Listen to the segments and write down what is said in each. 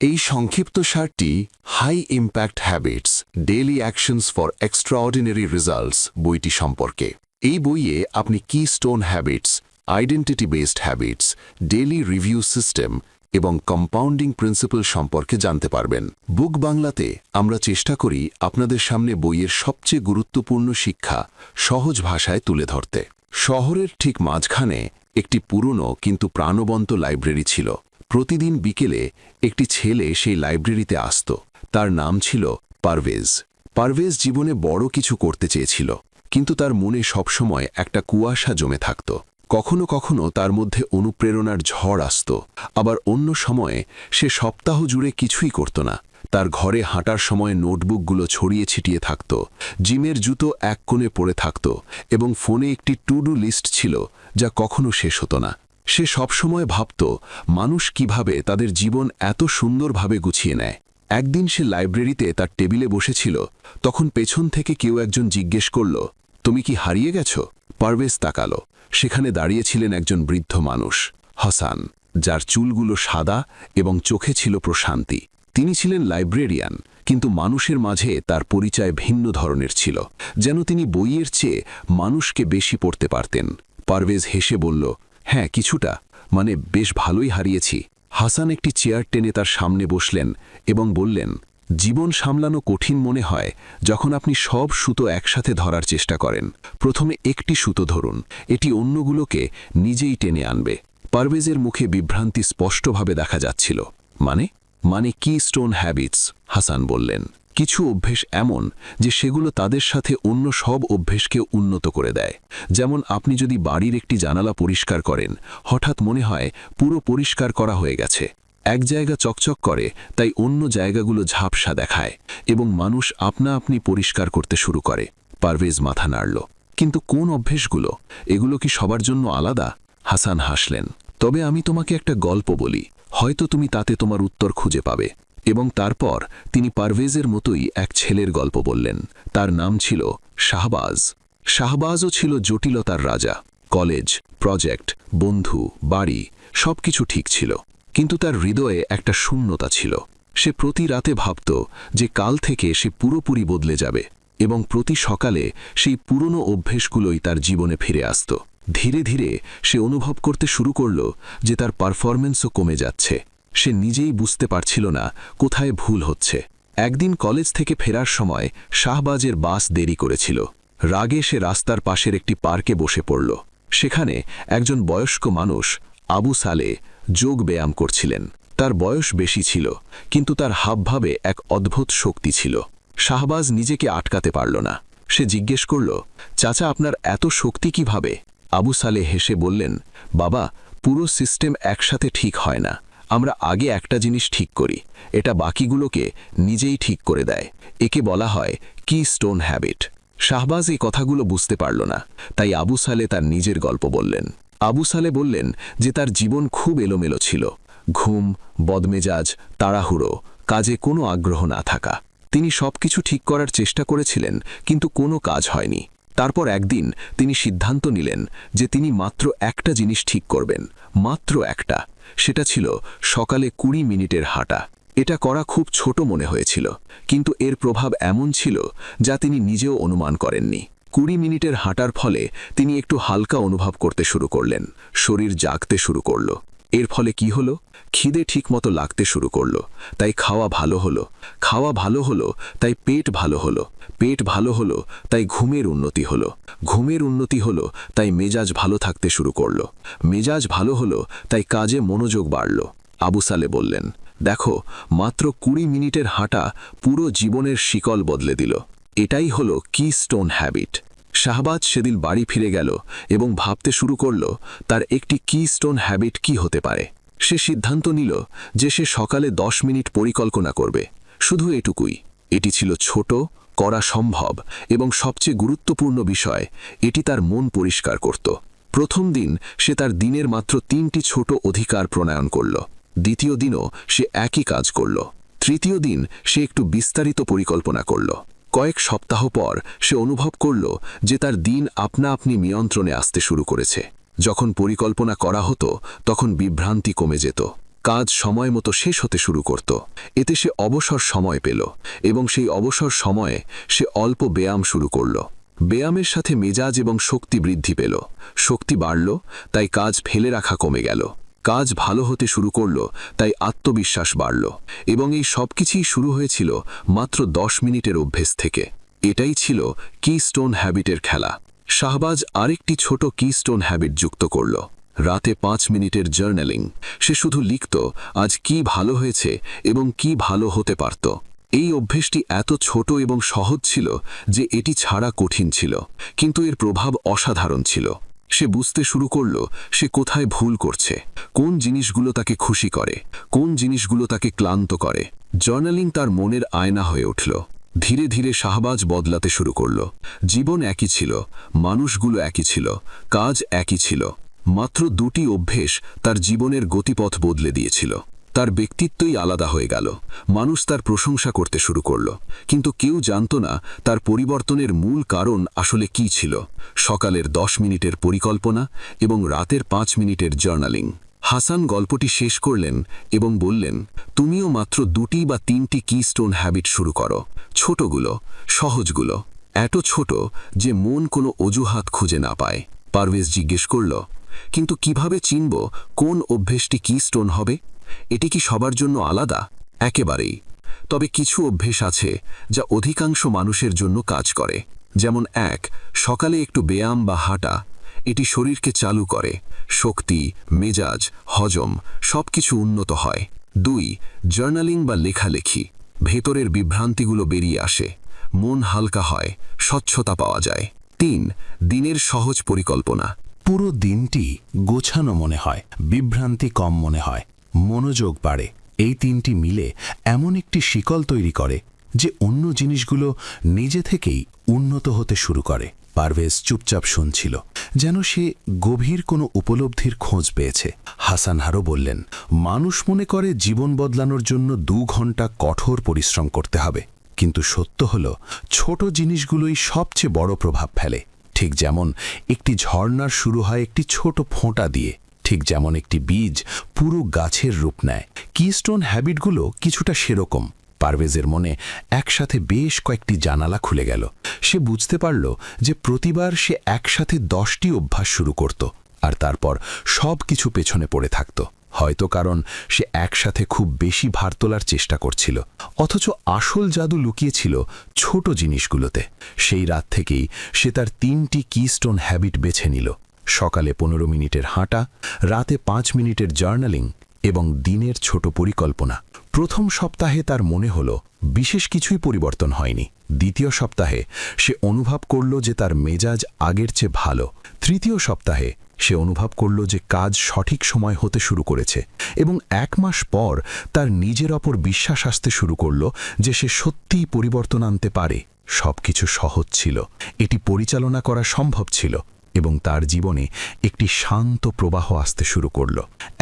এই সংক্ষিপ্তসারটি high impact habits daily actions for extraordinary results বইটি সম্পর্কে। এই বইয়ে আপনি keystone habits, identity based habits, daily review system এবং কম্পাউন্ডিং প্রিন্সিপাল সম্পর্কে জানতে পারবেন। বুক বাংলাতে আমরা চেষ্টা করি আপনাদের সামনে বইয়ের সবচেয়ে গুরুত্বপূর্ণ শিক্ষা সহজ ভাষায় তুলে ধরতে। শহরের ঠিক মাঝখানে একটি পুরনো কিন্তু প্রাণবন্ত লাইব্রেরি ছিল। প্রতিদিন বিকেলে একটি ছেলে সেই লাইব্রেরিতে আসত। তার নাম ছিল পারভেজ। পারভেজ জীবনে বড় কিছু করতে চেয়েছিল, কিন্তু তার মনে সবসময় একটা কুয়াশা জমে থাকত। কখনো কখনো তার মধ্যে অনুপ্রেরণার ঝড় আসত, আবার অন্য সময়ে সে সপ্তাহ জুড়ে কিছুই করত না। তার ঘরে হাঁটার সময় নোটবুকগুলো ছড়িয়ে ছিটিয়ে থাকত, জিমের জুতো এক কোণে পড়ে থাকত এবং ফোনে একটি টু ডু লিস্ট ছিল যা কখনো শেষ হতো না। সে সবসময় ভাবত মানুষ কিভাবে তাদের জীবন এত সুন্দরভাবে গুছিয়ে নেয়। একদিন সে লাইব্রেরিতে তার টেবিলে বসেছিল, তখন পেছন থেকে কেউ একজন জিজ্ঞেস করল, তুমি কি হারিয়ে গেছ? পারভেজ তাকালো। সেখানে দাঁড়িয়েছিলেন একজন বৃদ্ধ মানুষ, হাসান, যার চুলগুলো সাদা এবং চোখে ছিল প্রশান্তি। তিনি ছিলেন লাইব্রেরিয়ান, কিন্তু মানুষের মাঝে তার পরিচয় ভিন্ন ধরনের ছিল, যেন তিনি বইয়ের চেয়ে মানুষকে বেশি পড়তে পারতেন। পারভেজ হেসে বলল, হ্যাঁ, কিছুটা, মানে বেশ ভালোই হারিয়েছি। হাসান একটি চেয়ার টেনে তার সামনে বসলেন এবং বললেন, জীবন সামলানো কঠিন মনে হয় যখন আপনি সব সুতো একসাথে ধরার চেষ্টা করেন। প্রথমে একটি সুতো ধরুন, এটি অন্যগুলোকে নিজেই টেনে আনবে। পারভেজের মুখে বিভ্রান্তি স্পষ্টভাবে দেখা যাচ্ছিল। মানে কিস্টোন হ্যাবিটস, হাসান বললেন। কিছু অভ্যেস এমন যে সেগুলো তাদের সাথে অন্য সব অভ্যেসকে উন্নত করে দেয়। যেমন আপনি যদি বাড়ির একটি জানালা পরিষ্কার করেন, হঠাৎ মনে হয় পুরো পরিষ্কার করা হয়ে গেছে। এক জায়গা চকচক করে, তাই অন্য জায়গাগুলো ঝাপসা দেখায় এবং মানুষ আপনা আপনি পরিষ্কার করতে শুরু করে। পারভেজ মাথা নাড়ল। কিন্তু কোন অভ্যেসগুলো? এগুলো কি সবার জন্য আলাদা? হাসান হাসলেন। তবে আমি তোমাকে একটা গল্প বলি, হয়তো তুমি তাতে তোমার উত্তর খুঁজে পাবে। এবং তারপর তিনি পারভেজের মতোই এক ছেলের গল্প বললেন। তার নাম ছিল শাহবাজ। শাহবাজও ছিল জটিলতার রাজা। কলেজ, প্রজেক্ট, বন্ধু, বাড়ি সবকিছু ঠিক ছিল, কিন্তু তার হৃদয়ে একটা শূন্যতা ছিল। সে প্রতি রাতে ভাবত যে কাল থেকে সে পুরোপুরি বদলে যাবে, এবং প্রতি সকালে সেই পুরনো অভ্যেসগুলোই তার জীবনে ফিরে আসত। ধীরে ধীরে সে অনুভব করতে শুরু করল যে তার পারফরম্যান্সও কমে যাচ্ছে। সে নিজেই বুঝতে পারছিল না কোথায় ভুল হচ্ছে। একদিন কলেজ থেকে ফেরার সময় শাহবাজের বাস দেরি করেছিল। রাগে সে রাস্তার পাশের একটি পার্কে বসে পড়ল। সেখানে একজন বয়স্ক মানুষ, আবু সালে, যোগ ব্যায়াম করছিলেন। তার বয়স বেশি ছিল, কিন্তু তার হাবভাবে এক অদ্ভুত শক্তি ছিল। শাহবাজ নিজেকে আটকাতে পারল না। সে জিজ্ঞেস করল, চাচা, আপনার এত শক্তি কিভাবে? আবু সালে হেসে বললেন, বাবা, পুরো সিস্টেম একসাথে ঠিক হয় না। আমরা আগে একটা জিনিস ঠিক করি, এটা বাকিগুলোকে নিজেই ঠিক করে দেয়। একে বলা হয় কিস্টোন হ্যাবিট। শাহবাজ এই কথাগুলো বুঝতে পারল না, তাই আবু সালে তার নিজের গল্প বললেন। আবু সালে বললেন যে তার জীবন খুব এলোমেলো ছিল। ঘুম, বদমেজাজ, তাড়াহুড়ো, কাজে কোনো আগ্রহ না থাকা। তিনি সবকিছু ঠিক করার চেষ্টা করেছিলেন, কিন্তু কোনো কাজ হয়নি। তারপর একদিন তিনি সিদ্ধান্ত নিলেন যে তিনি মাত্র একটা জিনিস ঠিক করবেন, মাত্র একটা। সেটা ছিল সকালে 20 মিনিটের হাঁটা। এটা করা খুব ছোট মনে হয়েছিল, কিন্তু এর প্রভাব এমন ছিল যা তিনি নিজেও অনুমান করেননি। 20 মিনিটের হাঁটার ফলে তিনি একটু হালকা অনুভব করতে শুরু করলেন। শরীর জাগতে শুরু করল। এর ফলে কি হলো? খিদে ঠিকমতো লাগতে শুরু করল, তাই খাওয়া ভালো হলো। খাওয়া ভালো হলো, তাই পেট ভালো হলো। পেট ভালো হলো, তাই ঘুমের উন্নতি হলো। ঘুমের উন্নতি হলো, তাই মেজাজ ভালো থাকতে শুরু করল। মেজাজ ভালো হলো, তাই কাজে মনোযোগ বাড়ল। আবু সালে বললেন, দেখো, মাত্র 20 মিনিটের হাঁটা পুরো জীবনের শিকল বদলে দিল। এটাই হলো কিস্টোন হ্যাবিট। শাহবাজ সেদিন বাড়ি ফিরে গেল এবং ভাবতে শুরু করল তার একটি কিস্টোন হ্যাবিট কি হতে পারে। সে সিদ্ধান্ত নিল যে সে সকালে 10 মিনিট পরিকল্পনা করবে, শুধু এটুকুই। এটি ছিল ছোট, করা সম্ভব, এবং সবচেয়ে গুরুত্বপূর্ণ বিষয়, এটি তার মন পরিষ্কার করত। প্রথম দিন সে তার দিনের মাত্র 3টি ছোট অধিকার প্রণয়ন করল। দ্বিতীয় দিনও সে একই কাজ করল। তৃতীয় দিন সে একটু বিস্তারিত পরিকল্পনা করল। কয়েক সপ্তাহ পর সে অনুভব করল যে তার দিন আপনা আপনি নিয়ন্ত্রণে আসতে শুরু করেছে। যখন পরিকল্পনা করা হতো, তখন বিভ্রান্তি কমে যেত। কাজ সময় মতো শেষ হতে শুরু করত। এতে সে অবসর সময় পেল এবং সেই অবসর সময়ে সে অল্প ব্যায়াম শুরু করল। ব্যায়ামের সাথে মেজাজ এবং শক্তি বৃদ্ধি পেল। শক্তি বাড়ল, তাই কাজ ফেলে রাখা কমে গেল। কাজ ভালো হতে শুরু করল, তাই আত্মবিশ্বাস বাড়ল। এবং এই সবকিছুই শুরু হয়েছিল মাত্র 10 মিনিটের অভ্যেস থেকে। এটাই ছিল কিস্টোন হ্যাবিটের খেলা। শাহবাজ আরেকটি ছোট কিস্টোন হ্যাবিট যুক্ত করল। রাতে 5 মিনিটের জার্নালিং। সে শুধু লিখত আজ কি ভালো হয়েছে এবং কি ভালো হতে পারত। এই অভ্যেসটি এত ছোট এবং সহজ ছিল যে এটি ছাড়া কঠিন ছিল, কিন্তু এর প্রভাব অসাধারণ ছিল। সে বুঝতে শুরু করল সে কোথায় ভুল করছে, কোন জিনিসগুলো তাকে খুশি করে, কোন জিনিসগুলো তাকে ক্লান্ত করে। জার্নালিং তার মনের আয়না হয়ে উঠল। ধীরে ধীরে শাহবাজ বদলাতে শুরু করল। জীবন একই ছিল, মানুষগুলো একই ছিল, কাজ একই ছিল। মাত্র 2টি অভ্যেস তার জীবনের গতিপথ বদলে দিয়েছিল। তার ব্যক্তিত্বই আলাদা হয়ে গেল। মানুষ তার প্রশংসা করতে শুরু করল, কিন্তু কেউ জানত না তার পরিবর্তনের মূল কারণ আসলে কী ছিল। সকালের 10 মিনিটের পরিকল্পনা এবং রাতের 5 মিনিটের জার্নালিং। হাসান গল্পটি শেষ করলেন এবং বললেন, তুমিও মাত্র 2টি বা 3টি কিস্টোন হ্যাবিট শুরু করো। ছোটগুলো, সহজগুলো, এত ছোট যে মন কোনো অজুহাত খুঁজে না পায়। পারভেজ জিজ্ঞেস করল, কিন্তু কিভাবে চিনব কোন অভ্যেসটি কিস্টোন হবে? এটি কি সবার জন্য আলাদা? একেবারেই। তবে কিছু অভ্যেস আছে যা অধিকাংশ মানুষের জন্য কাজ করে। যেমন 1, সকালে একটু ব্যায়াম বা হাঁটা। এটি শরীরকে চালু করে, শক্তি, মেজাজ, হজম সবকিছু উন্নত হয়। 2, জার্নালিং বা লেখালেখি। ভেতরের বিভ্রান্তিগুলো বেরিয়ে আসে, মন হালকা হয়, স্বচ্ছতা পাওয়া যায়। 3, দিনের সহজ পরিকল্পনা। পুরো দিনটি গোছানো মনে হয়, বিভ্রান্তি কম মনে হয়, মনোযোগ বাড়ে। এই 3টি মিলে এমন একটি শিকল তৈরি করে যে অন্য জিনিসগুলো নিজে থেকেই উন্নত হতে শুরু করে। পারভেজ চুপচাপ শুনছিল, যেন সে গভীর কোনো উপলব্ধির খোঁজ পেয়েছে। হাসান আরও বললেন, মানুষ মনে করে জীবন বদলানোর জন্য 2 ঘন্টা কঠোর পরিশ্রম করতে হবে, কিন্তু সত্য হল ছোট জিনিসগুলোই সবচেয়ে বড় প্রভাব ফেলে। ঠিক যেমন একটি ঝর্ণার শুরু হয় একটি ছোট ফোঁটা দিয়ে, ঠিক যেমন একটি বীজ পুরো গাছের রূপ নেয়। কিস্টোন হ্যাবিটগুলো কিছুটা সেরকম। পারভেজের মনে একসাথে বেশ কয়েকটি জানালা খুলে গেল। সে বুঝতে পারল যে প্রতিবার সে একসাথে 10টি অভ্যাস শুরু করত, আর তারপর সব কিছু পেছনে পড়ে থাকত। হয়তো কারণ সে একসাথে খুব বেশি ভার তোলার চেষ্টা করছিল, অথচ আসল জাদু লুকিয়েছিল ছোট জিনিসগুলোতে। সেই রাত থেকেই সে তার 3টি কিস্টোন হ্যাবিট বেছে নিল। সকালে 15 মিনিটের হাঁটা, রাতে 5 মিনিটের জার্নালিং এবং দিনের ছোট পরিকল্পনা। প্রথম সপ্তাহে তার মনে হলো বিশেষ কিছুই পরিবর্তন হয়নি। দ্বিতীয় সপ্তাহে সে অনুভব করল যে তার মেজাজ আগের চেয়ে ভালো। তৃতীয় সপ্তাহে সে অনুভব করল যে কাজ সঠিক সময় হতে শুরু করেছে, এবং 1 মাস পর তার নিজের ওপর বিশ্বাস আসতে শুরু করল যে সে সত্যিই পরিবর্তন আনতে পারে। সবকিছু সহজ ছিল, এটি পরিচালনা করা সম্ভব ছিল, এবং তার জীবনে একটি শান্ত প্রবাহ আসতে শুরু করল।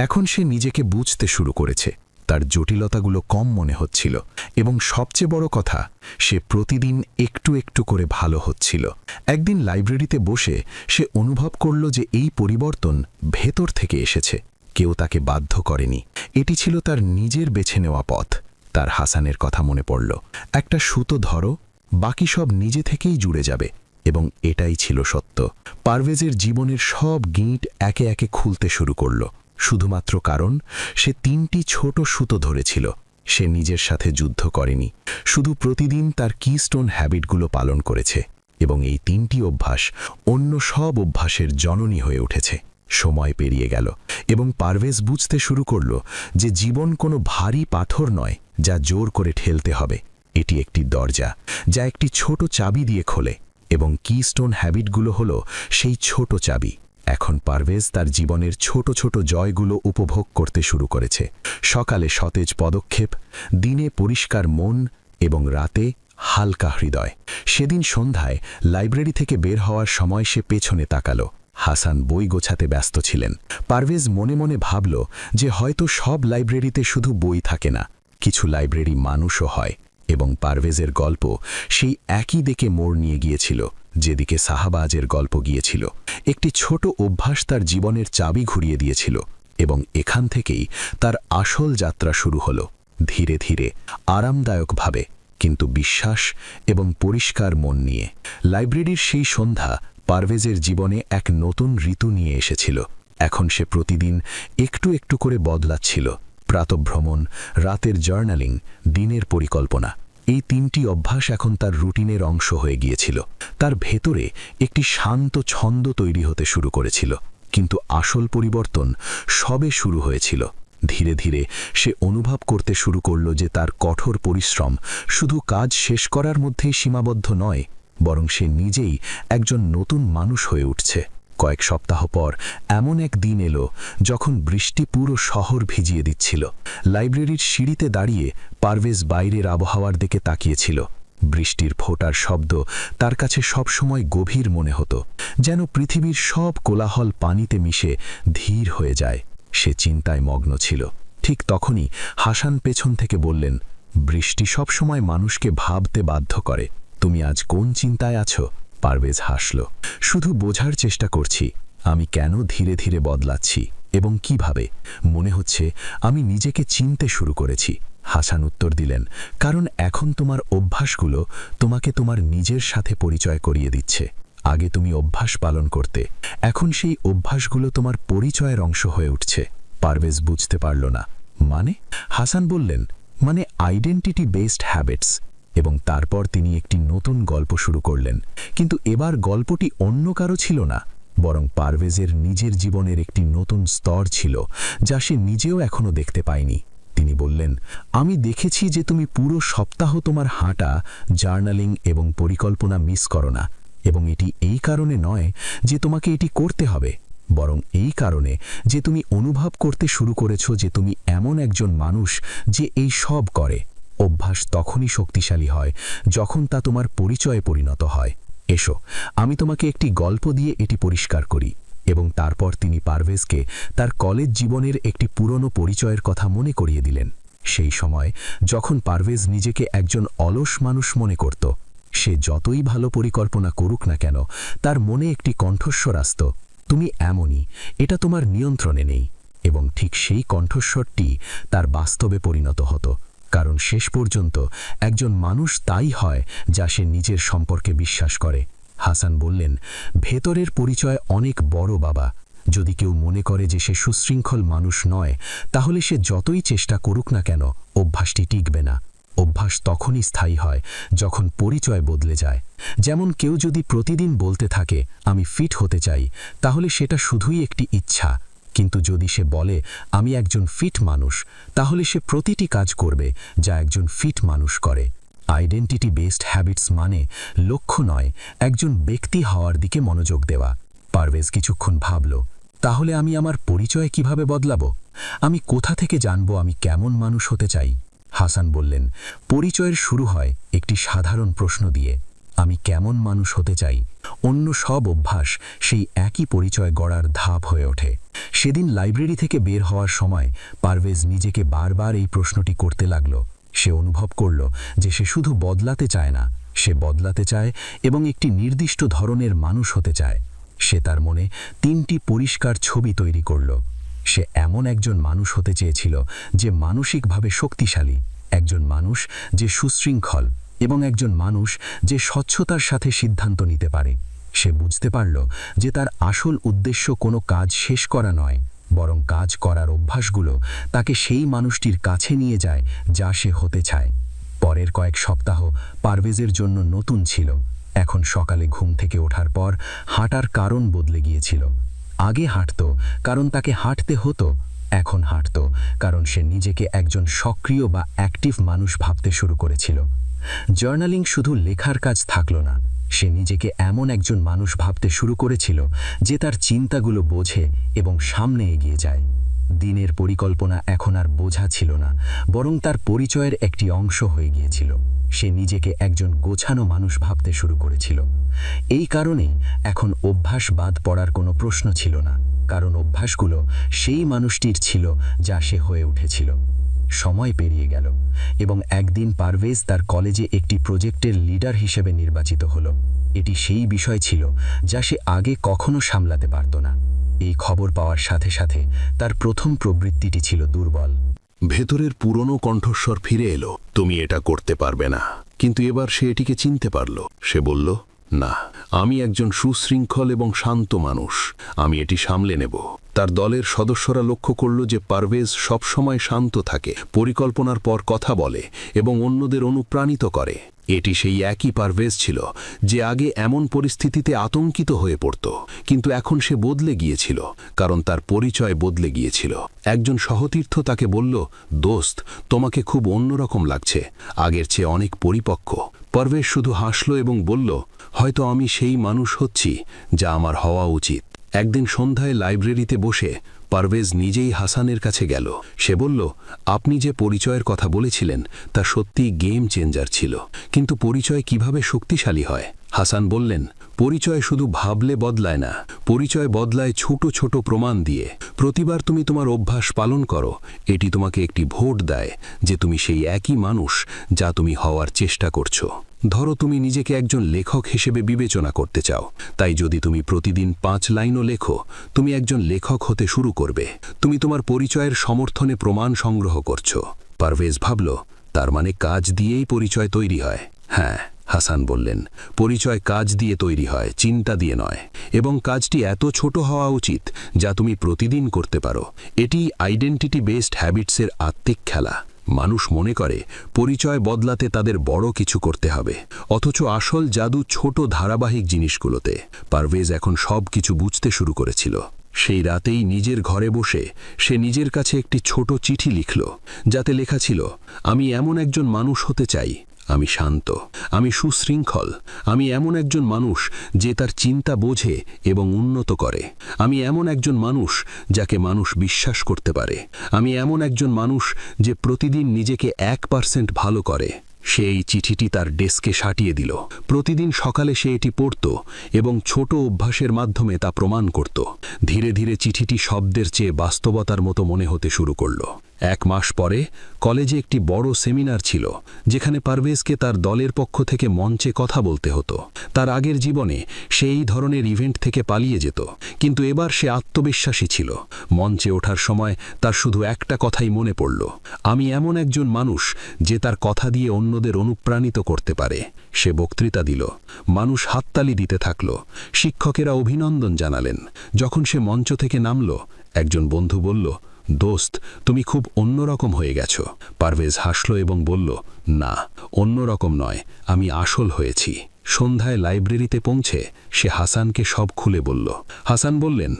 এখন সে নিজেকে বুঝতে শুরু করেছে, তার জটিলতাগুলো কম মনে হচ্ছিল, এবং সবচেয়ে বড় কথা, সে প্রতিদিন একটু একটু করে ভালো হচ্ছিল। একদিন লাইব্রেরিতে বসে সে অনুভব করল যে এই পরিবর্তন ভেতর থেকে এসেছে, কেউ তাকে বাধ্য করেনি। এটি ছিল তার নিজের বেছে নেওয়া পথ। তার হাসানের কথা মনে পড়ল, একটা সুতো ধরো, বাকি সব নিজে থেকেই জুড়ে যাবে। এবং এটাই ছিল সত্য। পারভেজের জীবনের সব গিঁট একে একে খুলতে শুরু করল, শুধুমাত্র কারণ সে 3টি ছোট সুতো ধরেছিল। সে নিজের সাথে যুদ্ধ করেনি, শুধু প্রতিদিন তার কিস্টোন হ্যাবিটগুলো পালন করেছে, এবং এই 3টি অভ্যাস অন্য সব অভ্যাসের জননী হয়ে উঠেছে। সময় পেরিয়ে গেল এবং পারভেজ বুঝতে শুরু করল যে জীবন কোনো ভারী পাথর নয় যা জোর করে ঠেলতে হবে। এটি একটি দরজা যা একটি ছোট চাবি দিয়ে খোলে, এবং কিস্টোন হ্যাবিটগুলো হলো সেই ছোট চাবি। এখন পারভেজ তার জীবনের ছোট ছোট জয়গুলো উপভোগ করতে শুরু করেছে। সকালে সতেজ পদক্ষেপ, দিনে পরিষ্কার মন, এবং রাতে হালকা হৃদয়। সেদিন সন্ধ্যায় লাইব্রেরি থেকে বের হওয়ার সময় সে পেছনে তাকালো। হাসান বই গোছাতে ব্যস্ত ছিলেন। পারভেজ মনে মনে ভাবল যে হয়তো সব লাইব্রেরিতে শুধু বই থাকে না, কিছু লাইব্রেরি মানুষও হয়। এবং পারভেজের গল্প সেই একই দিকে মোড় নিয়ে গিয়েছিল যেদিকে শাহবাজের গল্প গিয়েছিল। একটি ছোট অভ্যাস তার জীবনের চাবি ঘুরিয়ে দিয়েছিল, এবং এখান থেকেই তার আসল যাত্রা শুরু হলো, ধীরে ধীরে, আরামদায়কভাবে, কিন্তু বিশ্বাস এবং পরিষ্কার মন নিয়ে। লাইব্রেরির সেই সন্ধ্যা পারভেজের জীবনে এক নতুন ঋতু নিয়ে এসেছিল। এখন সে প্রতিদিন একটু একটু করে বদলাচ্ছিল। প্রাতঃভ্রমণ, রাতের জার্নালিং, দিনের পরিকল্পনা, এই 3টি অভ্যাস এখন তার রুটিনের অংশ হয়ে গিয়েছিল। তার ভেতরে একটি শান্ত ছন্দ তৈরি হতে শুরু করেছিল। কিন্তু আসল পরিবর্তন সবে শুরু হয়েছিল। ধীরে ধীরে সে অনুভব করতে শুরু করল যে তার কঠোর পরিশ্রম শুধু কাজ শেষ করার মধ্যেই সীমাবদ্ধ নয়, বরং সে নিজেই একজন নতুন মানুষ হয়ে উঠছে। কয়েক সপ্তাহ পর এমন এক দিন এলো যখন বৃষ্টি পুরো শহর ভিজিয়ে দিচ্ছিল। লাইব্রেরির সিঁড়িতে দাঁড়িয়ে পারভেজ বাইরের আবহাওয়ার দিকে তাকিয়েছিল। বৃষ্টির ফোঁটার শব্দ তার কাছে সবসময় গভীর মনে হতো, যেন পৃথিবীর সব কোলাহল পানিতে মিশে ধীর হয়ে যায়। সে চিন্তায় মগ্ন ছিল। ঠিক তখনই হাসান পেছন থেকে বললেন, বৃষ্টি সবসময় মানুষকে ভাবতে বাধ্য করে। তুমি আজ কোন চিন্তায় আছো? পারভেজ হাসল। শুধু বোঝার চেষ্টা করছি আমি কেন ধীরে ধীরে বদলাচ্ছি এবং কিভাবে। মনে হচ্ছে আমি নিজেকে চিনতে শুরু করেছি। হাসান উত্তর দিলেন, কারণ এখন তোমার অভ্যাসগুলো তোমাকে তোমার নিজের সাথে পরিচয় করিয়ে দিচ্ছে। আগে তুমি অভ্যাস পালন করতে, এখন সেই অভ্যাসগুলো তোমার পরিচয়ের অংশ হয়ে উঠছে। পারভেজ বুঝতে পারল না। মানে? হাসান বললেন, মানে আইডেন্টিটি বেসড হ্যাবিটস। এবং তারপর তিনি একটি নতুন গল্প শুরু করলেন। কিন্তু এবার গল্পটি অন্য কারো ছিল না, বরং পারভেজের নিজের জীবনের একটি নতুন স্তর ছিল, যা সে নিজেও এখনো দেখতে পায়নি। তিনি বললেন, আমি দেখেছি যে তুমি পুরো সপ্তাহ তোমার হাঁটা, জার্নালিং এবং পরিকল্পনা মিস করো না। এবং এটি এই কারণে নয় যে তোমাকে এটি করতে হবে, বরং এই কারণে যে তুমি অনুভব করতে শুরু করেছো যে তুমি এমন একজন মানুষ যে এই সব করে। অভ্যাস তখনই শক্তিশালী হয় যখন তা তোমার পরিচয়ে পরিণত হয়। এসো, আমি তোমাকে একটি গল্প দিয়ে এটি পরিষ্কার করি। এবং তারপর তিনি পারভেজকে তার কলেজ জীবনের একটি পুরনো পরিচয়ের কথা মনে করিয়ে দিলেন। সেই সময় যখন পারভেজ নিজেকে একজন অলস মানুষ মনে করত, সে যতই ভালো পরিকল্পনা করুক না কেন, তার মনে একটি কণ্ঠস্বর আসত, তুমি এমনই, এটা তোমার নিয়ন্ত্রণে নেই। এবং ঠিক সেই কণ্ঠস্বরটি তার বাস্তবে পরিণত হতো। কারণ শেষ পর্যন্ত একজন মানুষ তাই হয় যা সে নিজের সম্পর্কে বিশ্বাস করে। হাসান বললেন, ভেতরের পরিচয় অনেক বড় বাবা। যদি কেউ মনে করে যে সে সুশৃঙ্খল মানুষ নয়, তাহলে সে যতই চেষ্টা করুক না কেন, অভ্যাসটি টিকবে না। অভ্যাস তখনই স্থায়ী হয় যখন পরিচয় বদলে যায়। যেমন কেউ যদি প্রতিদিন বলতে থাকে আমি ফিট হতে চাই, তাহলে সেটা শুধুই একটি ইচ্ছা। কিন্তু যদি সে বলে আমি একজন ফিট মানুষ, তাহলে সে প্রতিটি কাজ করবে যা একজন ফিট মানুষ করে। আইডেন্টিটি বেসড হ্যাবিটস মানে লক্ষ্য নয়, একজন ব্যক্তি হওয়ার দিকে মনোযোগ দেওয়া। পারভেজ কিছুক্ষণ ভাবল, তাহলে আমি আমার পরিচয় কিভাবে বদলাবো? আমি কোথা থেকে জানবো আমি কেমন মানুষ হতে চাই? হাসান বললেন, পরিচয়ের শুরু হয় একটি সাধারণ প্রশ্ন দিয়ে, আমি কেমন মানুষ হতে চাই। অন্য সব অভ্যাস সেই একই পরিচয় গড়ার ধাপ হয়ে ওঠে। সেদিন লাইব্রেরি থেকে বের হওয়ার সময় পারভেজ নিজেকে বারবার এই প্রশ্নটি করতে লাগল। সে অনুভব করল যে সে শুধু বদলাতে চায় না, সে বদলাতে চায় এবং একটি নির্দিষ্ট ধরনের মানুষ হতে চায়। সে তার মনে 3টি পরিষ্কার ছবি তৈরি করল। সে এমন একজন মানুষ হতে চেয়েছিল যে মানসিকভাবে শক্তিশালী, একজন মানুষ যে সুশৃঙ্খল, এবং একজন মানুষ যে স্বচ্ছতার সাথে সিদ্ধান্ত নিতে পারে। সে বুঝতে পারল যে তার আসল উদ্দেশ্য কোনো কাজ শেষ করা নয়, বরং কাজ করার অভ্যাসগুলো তাকে সেই মানুষটির কাছে নিয়ে যায় যা সে হতে চায়। পরের কয়েক সপ্তাহ পারভেজের জন্য নতুন ছিল। এখন সকালে ঘুম থেকে ওঠার পর হাঁটার কারণ বদলে গিয়েছিল। আগে হাঁটত কারণ তাকে হাঁটতে হতো, এখন হাঁটত কারণ সে নিজেকে একজন সক্রিয় বা অ্যাক্টিভ মানুষ ভাবতে শুরু করেছিল। জার্নালিং শুধু লেখার কাজ থাকল না, সে নিজেকে এমন একজন মানুষ ভাবতে শুরু করেছিল যে তার চিন্তাগুলো বোঝে এবং সামনে এগিয়ে যায়। দিনের পরিকল্পনা এখন আর বোঝা ছিল না, বরং তার পরিচয়ের একটি অংশ হয়ে গিয়েছিল। সে নিজেকে একজন গোছানো মানুষ ভাবতে শুরু করেছিল। এই কারণেই এখন অভ্যাস বাদ পড়ার কোনো প্রশ্ন ছিল না, কারণ অভ্যাসগুলো সেই মানুষটির ছিল যা সে হয়ে উঠেছিল। সময় পেরিয়ে গেল এবং একদিন পারভেজ তার কলেজে একটি প্রজেক্টের লিডার হিসেবে নির্বাচিত হলো। এটি সেই বিষয় ছিল যা সে আগে কখনো সামলাতে পারত না। এই খবর পাওয়ার সাথে সাথে তার প্রথম প্রবৃত্তিটি ছিল দুর্বল। ভেতরের পুরনো কণ্ঠস্বর ফিরে এলো, তুমি এটা করতে পারবে না। কিন্তু এবার সে এটিকে চিনতে পারল। সে বলল, না, আমি একজন সুশৃঙ্খল এবং শান্ত মানুষ, আমি এটি সামলে নেব। তার দলের সদস্যরা লক্ষ্য করল যে পারভেজ সবসময় শান্ত থাকে, পরিকল্পনার পর কথা বলে এবং অন্যদের অনুপ্রাণিত করে। এটি সেই একই পারভেজ ছিল যে আগে এমন পরিস্থিতিতে আতঙ্কিত হয়ে পড়ত, কিন্তু এখন সে বদলে গিয়েছিল, কারণ তার পরিচয় বদলে গিয়েছিল। একজন সহতীর্থ তাকে বলল, দোস্ত, তোমাকে খুব অন্যরকম লাগছে, আগের চেয়ে অনেক পরিপক্ক। পারভেজ শুধু হাসল এবং বলল, হয়তো আমি সেই মানুষ হচ্ছি যা আমার হওয়া উচিত। একদিন সন্ধ্যায় লাইব্রেরিতে বসে পারভেজ নিজেই হাসানের কাছে গেল। সে বলল, আপনি যে পরিচয়ের কথা বলেছিলেন তা সত্যিই গেম চেঞ্জার ছিল, কিন্তু পরিচয় কিভাবে শক্তিশালী হয়? হাসান বললেন, পরিচয় শুধু ভাবলে বদলায় না, পরিচয় বদলায় ছোট ছোট প্রমাণ দিয়ে। প্রতিবার তুমি তোমার অভ্যাস পালন করো, এটি তোমাকে একটি ভোট দেয় যে তুমি সেই একই মানুষ যা তুমি হওয়ার চেষ্টা করছো। ধরো তুমি নিজেকে একজন লেখক হিসেবে বিবেচনা করতে চাও, তাই যদি তুমি প্রতিদিন 5 লাইনও লেখো, তুমি একজন লেখক হতে শুরু করবে। তুমি তোমার পরিচয়ের সমর্থনে প্রমাণ সংগ্রহ করছো। পারভেজ ভাবল, তার মানে কাজ দিয়েই পরিচয় তৈরি হয়। হ্যাঁ, হাসান বললেন, পরিচয় কাজ দিয়ে তৈরি হয়, চিন্তা দিয়ে নয়। এবং কাজটি এত ছোট হওয়া উচিত যা তুমি প্রতিদিন করতে পারো। এটি আইডেন্টিটি বেসড হ্যাবিটসের আত্মিক খেলা। মানুষ মনে করে পরিচয় বদলাতে তাদের বড় কিছু করতে হবে, অথচ আসল জাদু ছোট ধারাবাহিক জিনিসগুলোতে। পারভেজ এখন সব কিছু বুঝতে শুরু করেছিল। সেই রাতেই নিজের ঘরে বসে সে নিজের কাছে একটি ছোট চিঠি লিখল, যাতে লেখা ছিল, আমি এমন একজন মানুষ হতে চাই, আমি শান্ত, আমি সুশৃঙ্খল, আমি এমন একজন মানুষ যে তার চিন্তা বোঝে এবং উন্নত করে, আমি এমন একজন মানুষ যাকে মানুষ বিশ্বাস করতে পারে, আমি এমন একজন মানুষ যে প্রতিদিন নিজেকে 1% ভালো করে। সে এই চিঠিটি তার ডেস্কে সাটিয়ে দিল। প্রতিদিন সকালে সে এটি পড়ত এবং ছোট অভ্যাসের মাধ্যমে তা প্রমাণ করত। ধীরে ধীরে চিঠিটি শব্দের চেয়ে বাস্তবতার মতো মনে হতে শুরু করল। 1 মাস পরে কলেজে একটি বড় সেমিনার ছিল, যেখানে পারভেজকে তার দলের পক্ষ থেকে মঞ্চে কথা বলতে হতো। তার আগের জীবনে সে এই ধরনের ইভেন্ট থেকে পালিয়ে যেত, কিন্তু এবার সে আত্মবিশ্বাসী ছিল। মঞ্চে ওঠার সময় তার শুধু একটা কথাই মনে পড়ল, আমি এমন একজন মানুষ যে তার কথা দিয়ে অন্যদের অনুপ্রাণিত করতে পারে। সে বক্তৃতা দিল, মানুষ হাততালি দিতে থাকল, শিক্ষকেরা অভিনন্দন জানালেন। যখন সে মঞ্চ থেকে নামল, একজন বন্ধু বলল, দোস্ত, তুমি খুব অন্যরকম হয়ে গেছো। পারভেজ হাসল এবং বলল, না, অন্যরকম নয়, আমি আসল হয়েছি। সন্ধ্যায় লাইব্রেরিতে পৌঁছে সে হাসানকে সব খুলে বলল। হাসান বললেন,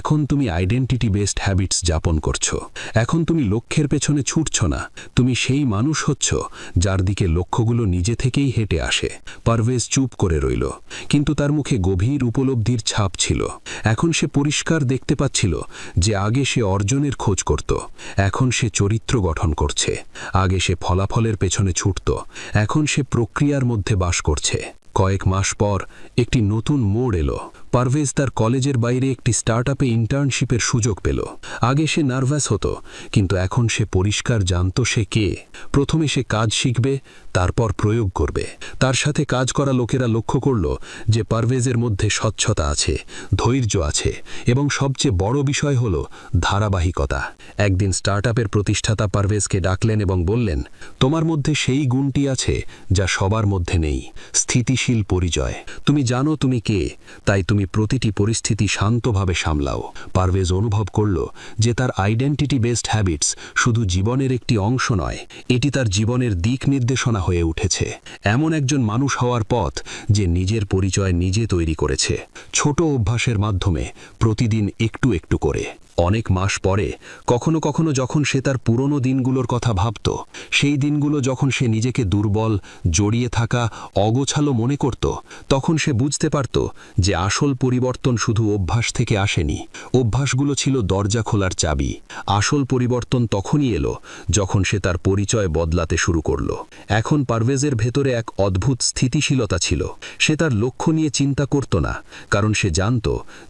এখন তুমি আইডেন্টিটি বেসড হ্যাবিটস যাপন করছো। এখন তুমি লক্ষ্যের পেছনে ছুটছ না, তুমি সেই মানুষ হচ্ছ যার দিকে লক্ষ্যগুলো নিজে থেকেই হেঁটে আসে। পারভেজ চুপ করে রইল, কিন্তু তার মুখে গভীর উপলব্ধির ছাপ ছিল। এখন সে পরিষ্কার দেখতে পাচ্ছিল যে আগে সে অর্জনের খোঁজ করত, এখন সে চরিত্র গঠন করছে। আগে সে ফলাফলের পেছনে ছুটত, এখন সে প্রক্রিয়ার মধ্যে বাস করছে। কয়েক মাস পর একটি নতুন মোড় এলো। পারভেজ তার কলেজের বাইরে একটি স্টার্টআপে ইন্টার্নশিপের সুযোগ পেল। আগে সে নার্ভাস হতো, কিন্তু এখন সে পরিষ্কার জানত সে কে। প্রথমে সে কাজ শিখবে, তারপর প্রয়োগ করবে। তার সাথে কাজ করা লোকেরা লক্ষ্য করল যে পারভেজের মধ্যে স্বচ্ছতা আছে, ধৈর্য আছে, এবং সবচেয়ে বড় বিষয় হল ধারাবাহিকতা। একদিন স্টার্টআপের প্রতিষ্ঠাতা পারভেজকে ডাকলেন এবং বললেন, তোমার মধ্যে সেই গুণটি আছে যা সবার মধ্যে নেই, স্থিতিশীল পরিচয়। তুমি জানো তুমি কে, তাই তুমি প্রতিটি পরিস্থিতি শান্তভাবে সামলাও। পারভেজ অনুভব করল যে তার আইডেন্টিটি বেসড হ্যাবিটস শুধু জীবনের একটি অংশ নয়, এটি তার জীবনের দিক নির্দেশনা হয়ে উঠেছে। এমন একজন মানুষ হওয়ার পথ যে নিজের পরিচয় নিজে তৈরি করেছে, ছোট অভ্যাসের মাধ্যমে, প্রতিদিন একটু একটু করে। অনেক মাস পরে কখনো কখনো যখন সে তার পুরনো দিনগুলোর কথা ভাবত, সেই দিনগুলো যখন সে নিজেকে দুর্বল, জড়িয়ে থাকা, অগোছালো মনে করত, তখন সে বুঝতে পারত যে আসল পরিবর্তন শুধু অভ্যাস থেকে আসেনি। অভ্যাসগুলো ছিল দরজা খোলার চাবি। আসল পরিবর্তন তখনই এলো যখন সে তার পরিচয় বদলাতে শুরু করল। এখন পারভেজের ভেতরে এক অদ্ভুত স্থিতিশীলতা ছিল। সে তার লক্ষ্য নিয়ে চিন্তা করত না, কারণ সে জানত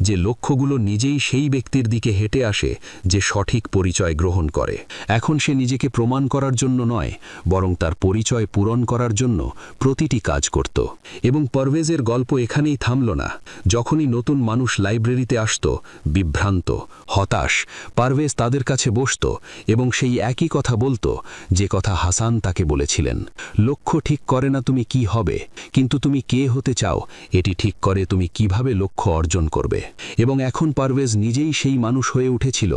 যে লক্ষ্যগুলো নিজেই সেই ব্যক্তির দিকে হেঁটে ছুটে আসে যে সঠিক পরিচয় গ্রহণ করে। এখন সে নিজেকে প্রমাণ করার জন্য নয়, বরং তার পরিচয় পূরণ করার জন্য প্রতিটি কাজ করত। এবং পারভেজের গল্প এখানেই থামল না। যখনই নতুন মানুষ লাইব্রেরিতে আসত, বিভ্রান্ত, হতাশ, পারভেজ তাদের কাছে বসত এবং সেই একই কথা বলতো যে কথা হাসান তাকে বলেছিলেন। লক্ষ্য ঠিক করে না তুমি কি হবে, কিন্তু তুমি কে হতে চাও এটি ঠিক করে তুমি কিভাবে লক্ষ্য অর্জন করবে। এবং এখন পারভেজ নিজেই সেই মানুষ হয়ে উঠেছিল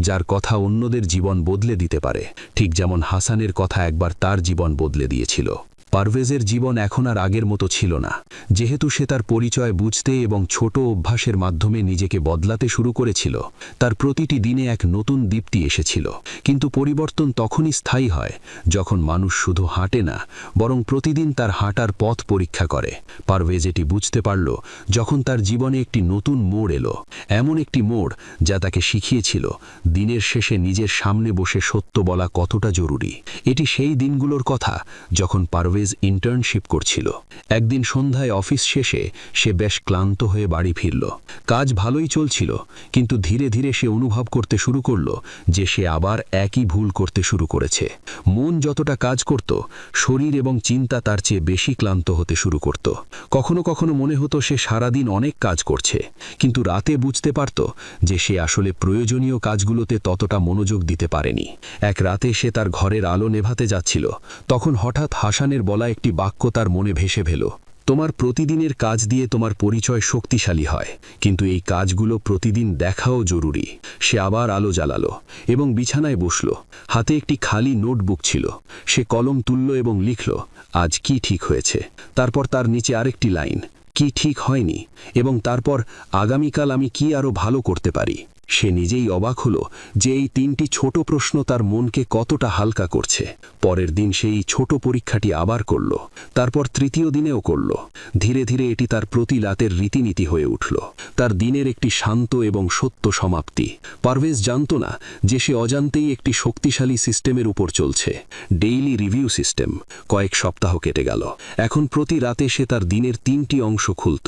যার কথা অন্যদের জীবন বদলে দিতে পারে, ঠিক যেমন হাসানের কথা একবার তার জীবন বদলে দিয়েছিল। পারভেজের জীবন এখন আর আগের মতো ছিল না। যেহেতু সে তার পরিচয় বুঝতে এবং ছোট অভ্যাসের মাধ্যমে নিজেকে বদলাতে শুরু করেছিল, তার প্রতিটি দিনে এক নতুন দীপ্তি এসেছিল। কিন্তু পরিবর্তন তখনই স্থায়ী হয় যখন মানুষ শুধু হাঁটে না, বরং প্রতিদিন তার হাঁটার পথ পরীক্ষা করে। পারভেজ এটি বুঝতে পারল যখন তার জীবনে একটি নতুন মোড় এলো, এমন একটি মোড় যা তাকে শিখিয়েছিল দিনের শেষে নিজের সামনে বসে সত্য বলা কতটা জরুরি। এটি সেই দিনগুলোর কথা যখন পারভেজ ইন্টার্নশিপ করছিল। একদিন সন্ধ্যায় অফিস শেষে সে বেশ ক্লান্ত হয়ে বাড়ি ফিরল। কাজ ভালোই চলছিল, কিন্তু ধীরে ধীরে সে অনুভব করতে শুরু করল যে সে আবার একই ভুল করতে শুরু করেছে। মন যতটা কাজ করত, শরীর এবং চিন্তা তার চেয়ে বেশি ক্লান্ত হতে শুরু করত। কখনো কখনো মনে হতো সে সারাদিন অনেক কাজ করছে, কিন্তু রাতে বুঝতে পারত যে সে আসলে প্রয়োজনীয় কাজগুলোতে ততটা মনোযোগ দিতে পারেনি। এক রাতে সে তার ঘরের আলো নেভাতে যাচ্ছিল, তখন হঠাৎ হাসানের বলা একটি বাক্য তার মনে ভেসে ভেল। তোমার প্রতিদিনের কাজ দিয়ে তোমার পরিচয় শক্তিশালী হয়, কিন্তু এই কাজগুলো প্রতিদিন দেখাও জরুরি। সে আবার আলো জ্বালালো এবং বিছানায় বসল। হাতে একটি খালি নোটবুক ছিল। সে কলম তুলল এবং লিখল, আজ কি ঠিক হয়েছে। তারপর তার নিচে আরেকটি লাইন, কি ঠিক হয়নি, এবং তারপর আগামীকাল আমি কি আরও ভালো করতে পারি। সে নিজেই অবাক হলো যে এই 3টি ছোট প্রশ্ন তার মনকে কতটা হালকা করছে। পরের দিন সেই ছোট পরীক্ষাটি আবার করল, তারপর তৃতীয় দিনেও করল। ধীরে ধীরে এটি তার প্রতি রাতের রীতিনীতি হয়ে উঠল, তার দিনের একটি শান্ত এবং সত্য সমাপ্তি। পারভেজ জানত না যে সে অজান্তেই একটি শক্তিশালী সিস্টেমের উপর চলছে, ডেইলি রিভিউ সিস্টেম। কয়েক সপ্তাহ কেটে গেল। এখন প্রতি রাতে সে তার দিনের 3টি অংশ খুলত।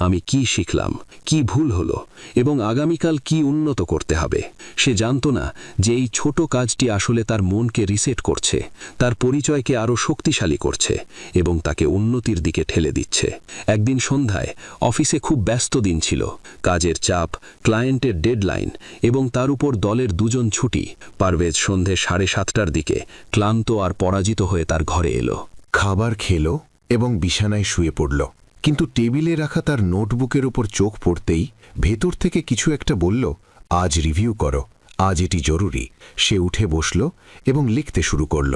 আমি কি শিখলাম, কি ভুল হলো, এবং আগামীকাল কি উন্নত করতে হবে। সে জানত না যে এই ছোট কাজটি আসলে তার মনকে রিসেট করছে, তার পরিচয়কে আরও শক্তিশালী করছে এবং তাকে উন্নতির দিকে ঠেলে দিচ্ছে। একদিন সন্ধ্যায় অফিসে খুব ব্যস্ত দিন ছিল, কাজের চাপ, ক্লায়েন্টের ডেডলাইন এবং তার উপর দলের 2জন ছুটি। পারভেজ সন্ধে 7:30টার দিকে ক্লান্ত আর পরাজিত হয়ে তার ঘরে এলো। খাবার খেল এবং বিছানায় শুয়ে পড়ল, কিন্তু টেবিলে রাখা তার নোটবুকের উপর চোখ পড়তেই ভেতর থেকে কিছু একটা বলল, আজ রিভিউ করো, আজ এটি জরুরি। সে উঠে বসল এবং লিখতে শুরু করল,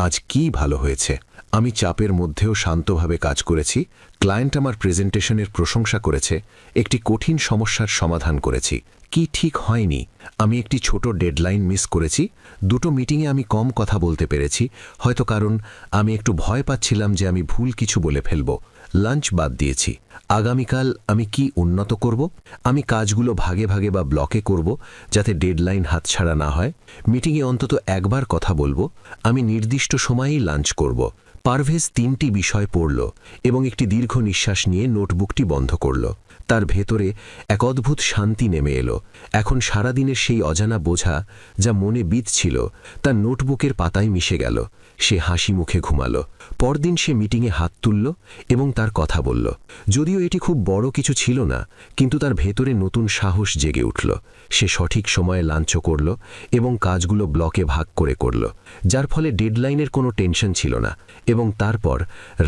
আজ কি ভালো হয়েছে। আমি চাপের মধ্যেও শান্তভাবে কাজ করেছি, ক্লায়েন্ট আমার প্রেজেন্টেশনের প্রশংসা করেছে, একটি কঠিন সমস্যার সমাধান করেছি। কি ঠিক হয়নি, আমি একটি ছোট ডেডলাইন মিস করেছি, 2টো মিটিংয়ে আমি কম কথা বলতে পেরেছি, হয়তো কারণ আমি একটু ভয় পাচ্ছিলাম যে আমি ভুল কিছু বলে ফেলব। লাঞ্চ বাদ দিয়েছি। আগামীকাল আমি কি উন্নত করব। আমি কাজগুলো ভাগে ভাগে বা ব্লকে করব যাতে ডেডলাইন হাতছাড়া না হয়। মিটিংয়ে অন্তত একবার কথা বলবো। আমি নির্দিষ্ট সময়েই লাঞ্চ করব। পারভেজ 3টি বিষয় পড়ল এবং একটি দীর্ঘ নিঃশ্বাস নিয়ে নোটবুকটি বন্ধ করল। তার ভেতরে এক অদ্ভুত শান্তি নেমে এলো। এখন সারাদিনের সেই অজানা বোঝা যা মনে বিঁধছিল তার নোটবুকের পাতায় মিশে গেল। সে হাসি মুখে ঘুমালো। পরদিন সে মিটিংয়ে হাত তুলল এবং তার কথা বলল। যদিও এটি খুব বড় কিছু ছিল না, কিন্তু তার ভেতরে নতুন সাহস জেগে উঠল। সে সঠিক সময়ে লাঞ্চ করল এবং কাজগুলো ব্লকে ভাগ করে করল, যার ফলে ডেডলাইনের কোনো টেনশন ছিল না। এবং তারপর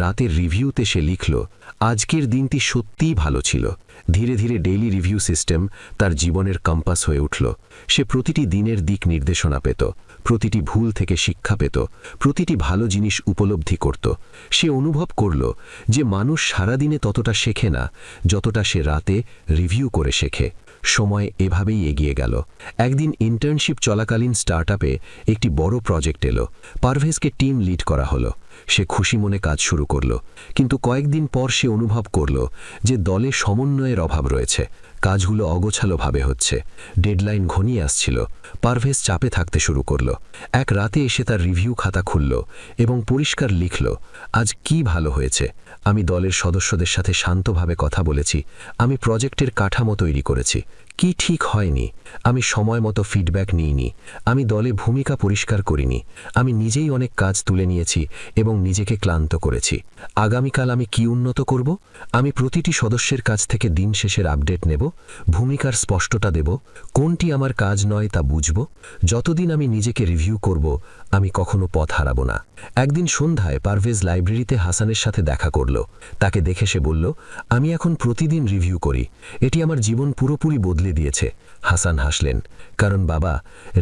রাতের রিভিউতে সে লিখল, আজকের দিনটি সত্যিই ভালো ছিল। ধীরে ধীরে ডেইলি রিভিউ সিস্টেম তার জীবনের কম্পাস হয়ে উঠল। সে প্রতিটি দিনের দিক নির্দেশনা পেত, প্রতিটি ভুল থেকে শিক্ষা পেত, প্রতিটি ভালো জিনিস উপলব্ধি করত। সে অনুভব করল যে মানুষ সারাদিনে ততটা শেখে না যতটা সে রাতে রিভিউ করে শেখে। সময় এভাবেই এগিয়ে গেল। একদিন ইন্টার্নশিপ চলাকালীন স্টার্টআপে একটি বড় প্রজেক্ট এলো। পারভেজকে টিম লিড করা হলো। সে খুশি মনে কাজ শুরু করল, কিন্তু কয়েকদিন পর সে অনুভব করল যে দলে সমন্বয়ের অভাব রয়েছে। কাজগুলো অগোছালোভাবে হচ্ছে, ডেডলাইন ঘনিয়ে আসছিল। পারভেজ চাপে থাকতে শুরু করল। এক রাতে এসে তার রিভিউ খাতা খুলল এবং পরিষ্কার লিখল, আজ কি ভালো হয়েছে। আমি দলের সদস্যদের সাথে শান্তভাবে কথা বলেছি, আমি প্রজেক্টের কাঠামো তৈরি করেছি। কি ঠিক হয়নি, আমি সময় মতো ফিডব্যাক নিইনি, আমি দলে ভূমিকা পরিষ্কার করিনি, আমি নিজেই অনেক কাজ তুলে নিয়েছি এবং নিজেকে ক্লান্ত করেছি। আগামীকাল আমি কি উন্নত করব? আমি প্রতিটি সদস্যের কাছ থেকে দিন শেষের আপডেট নেব, ভূমিকার স্পষ্টতা দেব, কোনটি আমার কাজ নয় তা বুঝব। যতদিন আমি নিজেকে রিভিউ করব, আমি কখনো পথ হারাবো না। একদিন সন্ধ্যায় পারভেজ লাইব্রেরিতে হাসানের সাথে দেখা করল। তাকে দেখে সে বলল, আমি এখন প্রতিদিন রিভিউ করি, এটি আমার জীবন পুরোপুরি বদলে দিয়েছে। হাসান হাসলেন, কারণ বাবা,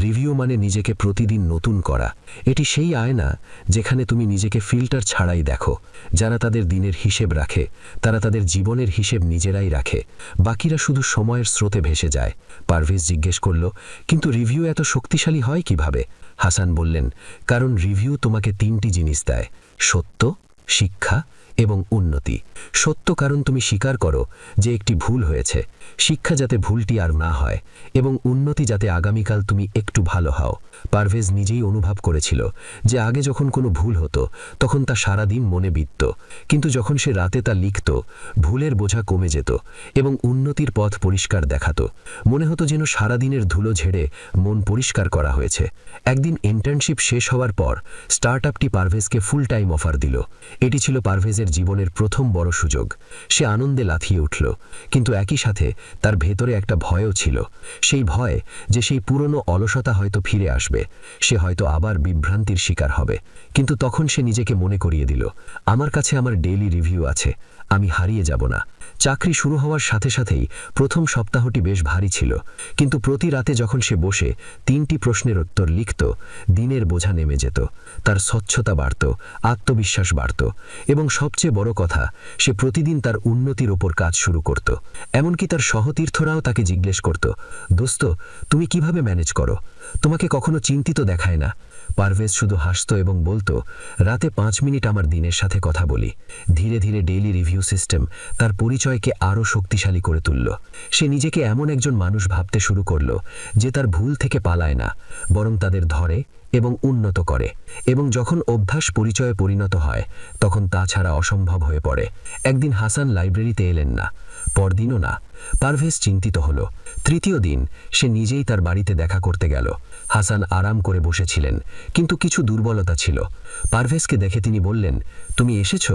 রিভিউ মানে নিজেকে প্রতিদিন নতুন করা। এটি সেই আয়না যেখানে তুমি নিজেকে ফিল্টার ছাড়াই দেখো। যারা তাদের দিনের হিসেব রাখে তারা তাদের জীবনের হিসেব নিজেরাই রাখে, বাকিরা শুধু সময়ের স্রোতে ভেসে যায়। পারভেজ জিজ্ঞেস করল, কিন্তু রিভিউ এত শক্তিশালী হয় কিভাবে? হাসান বললেন, কারণ রিভিউ তোমাকে 3টি জিনিস দেয়: সত্য, শিক্ষা এবং উন্নতি। সত্য কারণ তুমি স্বীকার করো যে একটি ভুল হয়েছে, শিক্ষা যাতে ভুলটি আর না হয়, এবং উন্নতি যাতে আগামীকাল তুমি একটু ভালো হও। পারভেজ নিজেই অনুভব করেছিল যে আগে যখন কোনো ভুল হতো তখন তা সারাদিন মনে বিঁধত, কিন্তু যখন সে রাতে তা লিখত, ভুলের বোঝা কমে যেত এবং উন্নতির পথ পরিষ্কার দেখাতো। মনে হতো যেন সারাদিনের ধুলো ঝেড়ে মন পরিষ্কার করা হয়েছে। একদিন ইন্টার্নশিপ শেষ হওয়ার পর স্টার্টআপটি পারভেজকে ফুল টাইম অফার দিল। এটি ছিল পারভেজের জীবনের প্রথম বড় সুযোগ। সে আনন্দে লাথিয়ে উঠল, কিন্তু একই সাথে তার ভেতরে একটা ভয়ও ছিল। সেই ভয় যে সেই পুরনো অলসতা হয়তো ফিরে আসবে, সে হয়তো আবার বিভ্রান্তির শিকার হবে। কিন্তু তখন সে নিজেকে মনে করিয়ে দিল, আমার কাছে আমার ডেইলি রিভিউ আছে, আমি হারিয়ে যাব না। চাকরি শুরু হওয়ার সাথে সাথেই প্রথম সপ্তাহটি বেশ ভারী ছিল, কিন্তু প্রতি রাতে যখন সে বসে 3টি প্রশ্নের উত্তর লিখত, দিনের বোঝা নেমে যেত। তার স্বচ্ছতা বাড়ত, আত্মবিশ্বাস বাড়ত, এবং সবচেয়ে বড় কথা, সে প্রতিদিন তার উন্নতির ওপর কাজ শুরু করত। এমনকি তার সহতীর্থরাও তাকে জিজ্ঞেস করত, দোস্ত, তুমি কিভাবে ম্যানেজ করো? তোমাকে কখনো চিন্তিত দেখায় না। পারভেজ শুধু হাসত এবং বলতো, রাতে 5 মিনিট আমার দিনের সাথে কথা বলি। ধীরে ধীরে ডেইলি রিভিউ সিস্টেম তার পরিচয়কে আরও শক্তিশালী করে তুলল। সে নিজেকে এমন একজন মানুষ ভাবতে শুরু করল যে তার ভুল থেকে পালায় না, বরং তাদের ধরে এবং উন্নত করে। এবং যখন অভ্যাস পরিচয়ে পরিণত হয়, তখন তা ছাড়া অসম্ভব হয়ে পড়ে। একদিন হাসান লাইব্রেরিতে এলেন না, পরদিনও না। পারভেজ চিন্তিত হল। তৃতীয় দিন সে নিজেই তার বাড়িতে দেখা করতে গেল। হাসান আরাম করে বসেছিলেন, কিন্তু কিছু দুর্বলতা ছিল। পারভেজকে দেখে তিনি বললেন, তুমি এসেছো?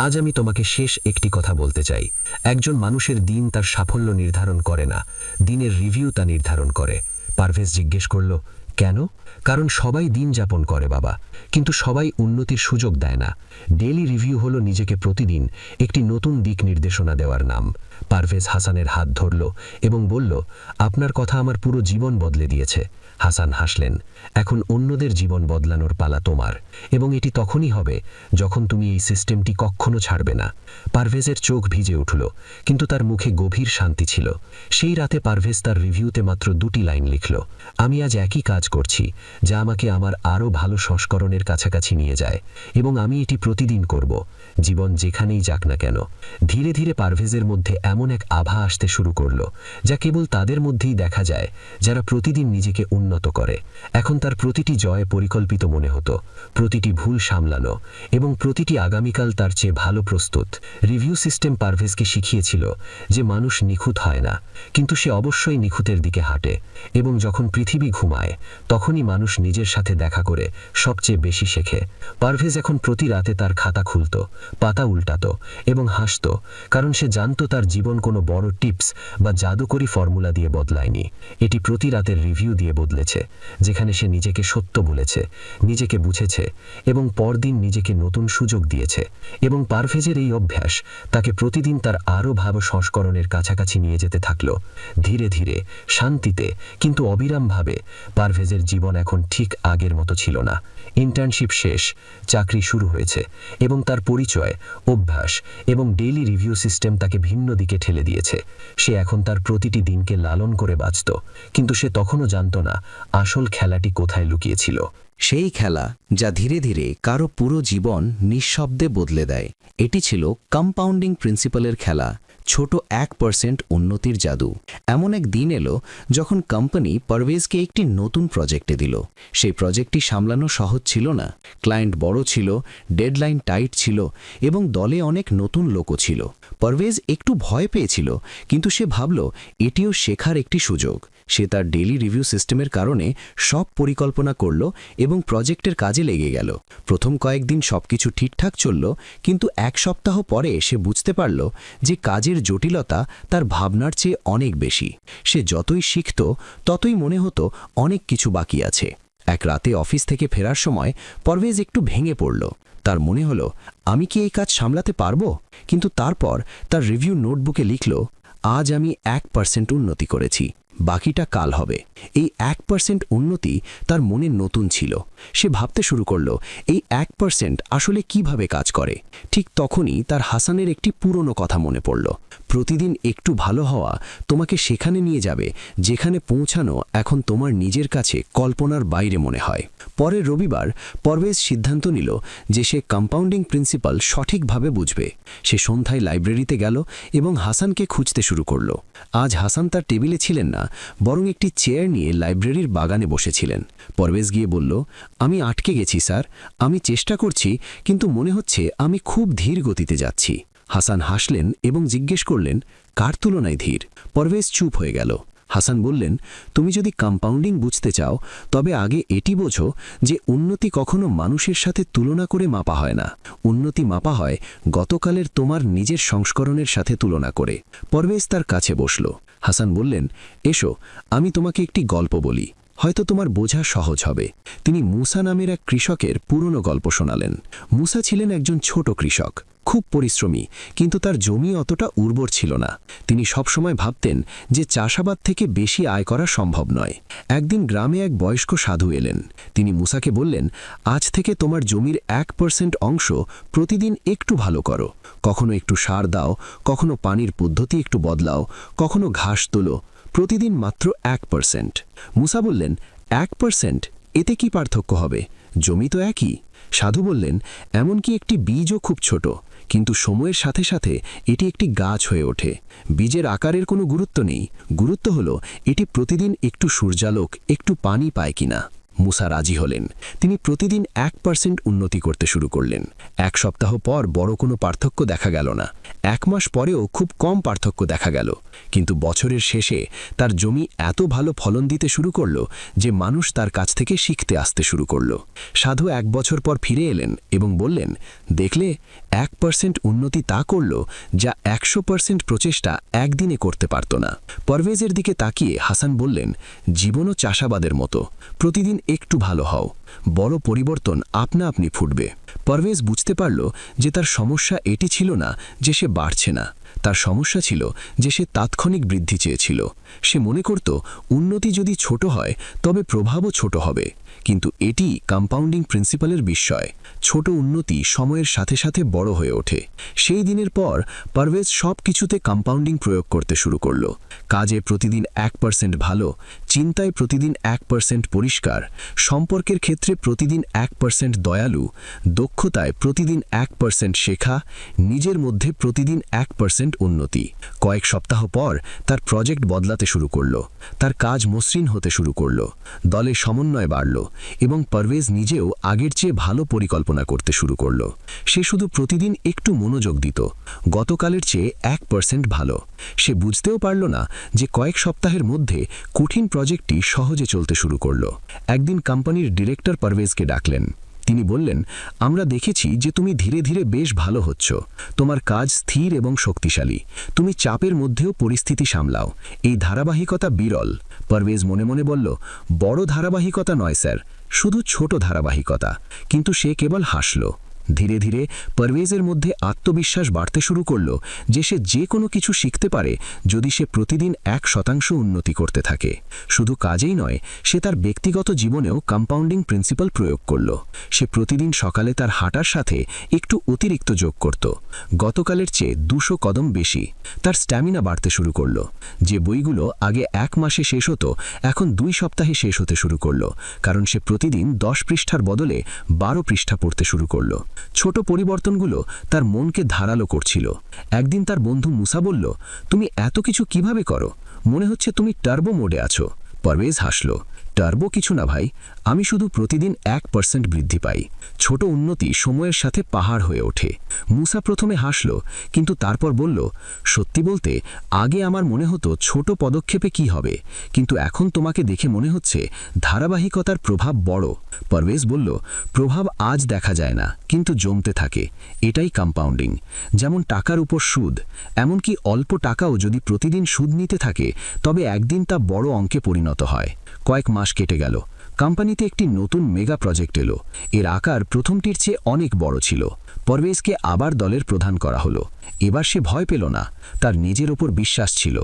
আজ আমি তোমাকে শেষ একটি কথা বলতে চাই। একজন মানুষের দিন তার সাফল্য নির্ধারণ করে না, দিনের রিভিউ তা নির্ধারণ করে। পারভেজ জিজ্ঞেস করল, কেন? কারণ সবাই দিন যাপন করে বাবা, কিন্তু সবাই উন্নতির সুযোগ দেয় না। ডেইলি রিভিউ হলো নিজেকে প্রতিদিন একটি নতুন দিক নির্দেশনা দেওয়ার নাম। পারভেজ হাসানের হাত ধরল এবং বলল, আপনার কথা আমার পুরো জীবন বদলে দিয়েছে। হাসান হাসলেন, এখন অন্যদের জীবন বদলানোর পালা তোমার, এবং এটি তখনই হবে যখন তুমি এই সিস্টেমটি কখনো ছাড়বে না। পারভেজের চোখ ভিজে উঠল, কিন্তু তার মুখে গভীর শান্তি ছিল। সেই রাতে পারভেজ তার রিভিউতে মাত্র 2টি লাইন লিখল, আমি আজ একই কাজ করছি যা আমাকে আমার আরও ভালো সংস্করণের কাছাকাছি নিয়ে যায়, এবং আমি এটি প্রতিদিন করব, জীবন যেখানেই যাক না কেন। ধীরে ধীরে পারভেজের মধ্যে এমন এক আভা আসতে শুরু করল যা কেবল তাদের মধ্যেই দেখা যায় যারা প্রতিদিন নিজেকে উন্নত করে। এখন তার প্রতিটি জয় পরিকল্পিত মনে হতো, প্রতিটি ভুল সামলানো, এবং প্রতিটি আগামীকাল তার চেয়ে ভালো প্রস্তুত। রিভিউ সিস্টেম পারভেজকে শিখিয়েছিল যে মানুষ নিখুঁত হয় না, কিন্তু সে অবশ্যই নিখুঁতের দিকে হাঁটে। এবং যখন পৃথিবী ঘুমায়, তখনই মানুষ নিজের সাথে দেখা করে সবচেয়ে বেশি শেখে। পারভেজ এখন প্রতি রাতে তার খাতা খুলত, পাতা উল্টাতো এবং হাসত, কারণ সে জানত তার জীবন কোনো বড় টিপস বা জাদুকরী ফর্মুলা দিয়ে বদলায়নি। এটি প্রতি রাতের রিভিউ দিয়ে বদলেছে, যেখানে সে নিজেকে সত্য বলেছে, নিজেকে বুঝেছে, এবং পরদিন নিজেকে নতুন সুযোগ দিয়েছে। এবং পারভেজের এই অভ্যাস তাকে প্রতিদিন তার আরও ভালো সংস্করণের কাছাকাছি নিয়ে যেতে থাকল। ধীরে ধীরে, শান্তিতে, কিন্তু অবিরামভাবে পারভেজের জীবন এখন ঠিক আগের মতো ছিল না। ইন্টার্নশিপ শেষ, চাকরি শুরু হয়েছে, এবং তার পরিচয়, অভ্যাস এবং ডেইলি রিভিউ সিস্টেম তাকে ভিন্ন দিকে ঠেলে দিয়েছে। সে এখন তার প্রতিটি দিনকে লালন করে বাঁচত, কিন্তু সে তখনও জানত না আসল খেলাটি কোথায় লুকিয়েছিল। সেই খেলা যা ধীরে ধীরে কারো পুরো জীবন নিঃশব্দে বদলে দেয়। এটি ছিল কম্পাউন্ডিং প্রিন্সিপালের খেলা। ছোট 1% উন্নতির জাদু। এমন এক দিন এলো যখন কোম্পানি পারভেজকে একটি নতুন প্রজেক্টে দিল। সেই প্রজেক্টটি সামলানো সহজ ছিল না। ক্লায়েন্ট বড় ছিল, ডেডলাইন টাইট ছিল এবং দলে অনেক নতুন লোকও ছিল। পারভেজ একটু ভয় পেয়েছিল, কিন্তু সে ভাবল এটিও শেখার একটি সুযোগ। সে তার ডেইলি রিভিউ সিস্টেমের কারণে সব পরিকল্পনা করল এবং প্রজেক্টের কাজে লেগে গেল। প্রথম কয়েকদিন সবকিছু ঠিকঠাক চলল, কিন্তু এক সপ্তাহ পরে সে বুঝতে পারল যে কাজের জটিলতা তার ভাবনার চেয়ে অনেক বেশি। সে যতই শিখত ততই মনে হতো অনেক কিছু বাকি আছে। এক রাতে অফিস থেকে ফেরার সময় পারভেজ একটু ভেঙে পড়ল। তার মনে হলো, আমি কি এই কাজ সামলাতে পারবো? কিন্তু তারপর তার রিভিউ নোটবুকে লিখল, আজ আমি 1% উন্নতি করেছি, বাকিটা কাল হবে। এই 1% উন্নতি তার মনে নতুন ছিল। সে ভাবতে শুরু করল এই 1% আসলে কিভাবে কাজ করে। ঠিক তখনই তার হাসানের একটি পুরনো কথা মনে পড়ল, প্রতিদিন একটু ভালো হওয়া তোমাকে সেখানে নিয়ে যাবে যেখানে পৌঁছানো এখন তোমার নিজের কাছে কল্পনার বাইরে মনে হয়। পরের রবিবার পারভেজ সিদ্ধান্ত নিল যে সে কম্পাউন্ডিং প্রিন্সিপাল সঠিকভাবে বুঝবে। সে সন্ধ্যায় লাইব্রেরিতে গেল এবং হাসানকে খুঁজতে শুরু করল। আজ হাসান তার টেবিলে ছিলেন না, বরং একটি চেয়ার নিয়ে লাইব্রেরির বাগানে বসেছিলেন। পারভেজ গিয়ে বলল, আমি আটকে গেছি স্যার, আমি চেষ্টা করছি, কিন্তু মনে হচ্ছে আমি খুব ধীর গতিতে যাচ্ছি। হাসান হাসলেন এবং জিজ্ঞেস করলেন, কার তুলনায় ধীর? পারভেজ চুপ হয়ে গেল। হাসান বললেন, তুমি যদি কম্পাউন্ডিং বুঝতে চাও তবে আগে এটি বোঝো যে উন্নতি কখনো মানুষের সাথে তুলনা করে মাপা হয় না। উন্নতি মাপা হয় গতকালের তোমার নিজের সংস্করণের সাথে তুলনা করে। পারভেজ তার কাছে বসল। হাসান বললেন, এসো, আমি তোমাকে একটি গল্প বলি, হয়তো তোমার বোঝা সহজ হবে। তিনি মুসা নামের এক কৃষকের পুরনো গল্প শোনালেন। মুসা ছিলেন একজন ছোট কৃষক, খুব পরিশ্রমী, কিন্তু তার জমি অতটা উর্বর ছিল না। তিনি সবসময় ভাবতেন যে চাষাবাদ থেকে বেশি আয় করা সম্ভব নয়। একদিন গ্রামে এক বয়স্ক সাধু এলেন। তিনি মুসাকে বললেন, আজ থেকে তোমার জমির 1% অংশ প্রতিদিন একটু ভালো করো। কখনো একটু সার দাও, কখনো পানির পদ্ধতি একটু বদলাও, কখনো ঘাস তোলো, প্রতিদিন মাত্র 1%। মুসা বললেন, 1%? এতে কি পার্থক্য হবে? জমি তো একই। সাধু বললেন, এমনকি একটি বীজও খুব ছোট, কিন্তু সময়ের সাথে সাথে এটি একটি গাছ হয়ে ওঠে। বীজের আকারের কোনো গুরুত্ব নেই, গুরুত্ব হলো এটি প্রতিদিন একটু সূর্যালোক, একটু পানি পায় কিনা। মুসা রাজি হলেন। তিনি প্রতিদিন 1% উন্নতি করতে শুরু করলেন। এক সপ্তাহ পর বড় কোনো পার্থক্য দেখা গেল না। 1 মাস পরেও খুব কম পার্থক্য দেখা গেল। কিন্তু বছরের শেষে তার জমি এত ভালো ফলন দিতে শুরু করল যে মানুষ তার কাছ থেকে শিখতে আসতে শুরু করল। সাধু 1 বছর পর ফিরে এলেন এবং বললেন, দেখলে, 1% উন্নতি তা করল যা 100% প্রচেষ্টা একদিনে করতে পারত না। পারভেজের দিকে তাকিয়ে হাসান বললেন, জীবনও চাষাবাদের মতো, প্রতিদিন একটু ভালো হও, বড় পরিবর্তন আপনা আপনি ফুটবে। পারভেজ বুঝতে পারল যে তার সমস্যা এটি ছিল না যে সে বাড়ছে না, তার সমস্যা ছিল যে সে তাৎক্ষণিক বৃদ্ধি চেয়েছিল। সে মনে করত উন্নতি যদি ছোট হয় তবে প্রভাবও ছোট হবে, কিন্তু এটি কম্পাউন্ডিং প্রিন্সিপালের বিস্ময়। ছোট উন্নতি সময়ের সাথে সাথে বড় হয়ে ওঠে। সেই দিনের পর পারভেজ সব কিছুতে কম্পাউন্ডিং প্রয়োগ করতে শুরু করল। কাজে প্রতিদিন 1% ভালো, চিন্তায় প্রতিদিন 1% পরিষ্কার, সম্পর্কের ক্ষেত্রে প্রতিদিন 1% দয়ালু, দক্ষতায় প্রতিদিন 1% শেখা, নিজের মধ্যে প্রতিদিন 1% উন্নতি। কয়েক সপ্তাহ পর তার প্রজেক্ট বদলাতে শুরু করল। তার কাজ মসৃণ হতে শুরু করল, দলে সমন্বয় বাড়ল এবং পারভেজ নিজেও আগের চেয়ে ভালো পরিকল্পনা করতে শুরু করল। সে শুধু প্রতিদিন একটু মনোযোগ দিত, গতকালের চেয়ে 1% ভালো। সে বুঝতেও পারল না যে কয়েক সপ্তাহের মধ্যে কঠিন প্রজেক্টটি সহজে চলতে শুরু করল। একদিন কোম্পানির ডিরেক্টর পারভেজকে ডাকলেন। তিনি বললেন, আমরা দেখেছি যে তুমি ধীরে ধীরে বেশ ভালো হচ্ছ। তোমার কাজ স্থির এবং শক্তিশালী, তুমি চাপের মধ্যেও পরিস্থিতি সামলাও। এই ধারাবাহিকতা বিরল। পারভেজ মনে মনে বলল, বড় ধারাবাহিকতা নয় স্যার, শুধু ছোট ধারাবাহিকতা। কিন্তু সে কেবল হাসল। ধীরে ধীরে পারভেজের মধ্যে আত্মবিশ্বাস বাড়তে শুরু করল যে সে যে কোনো কিছু শিখতে পারে যদি সে প্রতিদিন 1% উন্নতি করতে থাকে। শুধু কাজেই নয়, সে তার ব্যক্তিগত জীবনেও কম্পাউন্ডিং প্রিন্সিপাল প্রয়োগ করল। সে প্রতিদিন সকালে তার হাঁটার সাথে একটু অতিরিক্ত যোগ করত, গতকালের চেয়ে 200 কদম বেশি। তার স্ট্যামিনা বাড়তে শুরু করল। যে বইগুলো আগে 1 মাসে শেষ হতো এখন 2 সপ্তাহে শেষ হতে শুরু করল, কারণ সে প্রতিদিন 10 পৃষ্ঠার বদলে 12 পৃষ্ঠা পড়তে শুরু করল। ছোট পরিবর্তনগুলো তার মনকে ধারালো করছিল। একদিন তার বন্ধু মুসা বলল, তুমি এত কিছু কিভাবে করো? মনে হচ্ছে তুমি টার্বো মোডে আছো। পারভেজ হাসল, টার্বো কিছু না ভাই, আমি শুধু প্রতিদিন 1% বৃদ্ধি পাই। ছোট উন্নতি সময়ের সাথে পাহাড় হয়ে ওঠে। মুসা প্রথমে হাসল, কিন্তু তারপর বলল, সত্যি বলতে আগে আমার মনে হতো ছোট পদক্ষেপে কি হবে, কিন্তু এখন তোমাকে দেখে মনে হচ্ছে ধারাবাহিকতার প্রভাব বড়। পারভেজ বলল, প্রভাব আজ দেখা যায় না, কিন্তু জমতে থাকে। এটাই কম্পাউন্ডিং। যেমন টাকার উপর সুদ, এমনকি অল্প টাকাও যদি প্রতিদিন সুদ নিতে থাকে, তবে একদিন তা বড় অঙ্কে পরিণত হয়। কয়েক মাস কেটে গেল। কোম্পানিতে একটি নতুন মেগা প্রজেক্ট এলো। এর আকার প্রথমটির চেয়ে অনেক বড় ছিল। পারভেজকে আবার দলের প্রধান করা হলো। এবার সে ভয় পেল না, তার নিজের ওপর বিশ্বাস ছিল।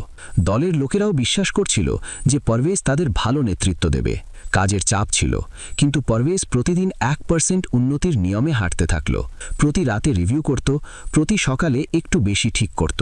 দলের লোকেরাও বিশ্বাস করছিল যে পারভেজ তাদের ভালো নেতৃত্ব দেবে। কাজের চাপ ছিল, কিন্তু পারভেজ প্রতিদিন 1% উন্নতির নিয়মে হাঁটতে থাকল। প্রতি রাতে রিভিউ করত, প্রতি সকালে একটু বেশি ঠিক করত।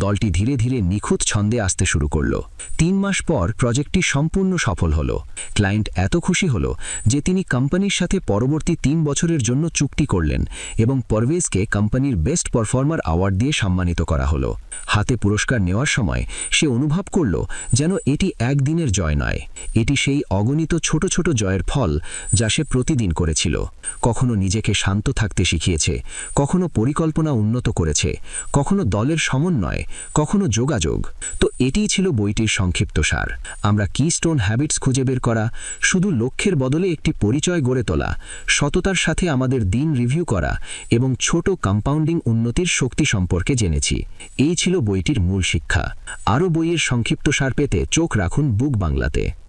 দলটি ধীরে ধীরে নিখুঁত ছন্দে আসতে শুরু করল। 3 মাস পর প্রজেক্টটি সম্পূর্ণ সফল হল। ক্লায়েন্ট এত খুশি হল যে তিনি কোম্পানির সাথে পরবর্তী 3 বছরের জন্য চুক্তি করলেন এবং পারভেজকে কোম্পানির বেস্ট পারফর্মার অ্যাওয়ার্ড দিয়ে সম্মানিত করা হলো। হাতে পুরস্কার নেওয়ার সময় সে অনুভব করল যেন এটি একদিনের জয় নয়, এটি সেই অগণিত ছোট ছোট জয়ের ফল যা সে প্রতিদিন করেছিল। কখনো নিজেকে শান্ত থাকতে শিখিয়েছে, কখনো পরিকল্পনা উন্নত করেছে, কখনো দলের সমন্বয়, কখনো যোগাযোগ। তো এটিই ছিল বইটির সংক্ষিপ্ত সার। আমরা কিস্টোন হ্যাবিটস খুঁজে বের করা, শুধু লক্ষ্যের বদলে একটি পরিচয় গড়ে তোলা, সততার সাথে আমাদের দিন রিভিউ করা এবং ছোট কম্পাউন্ডিং উন্নতির শক্তি সম্পর্কে জেনেছি। এই ছিল বইটির মূল শিক্ষা। আরও বইয়ের সংক্ষিপ্ত সার পেতে চোখ রাখুন বুক বাংলাতে।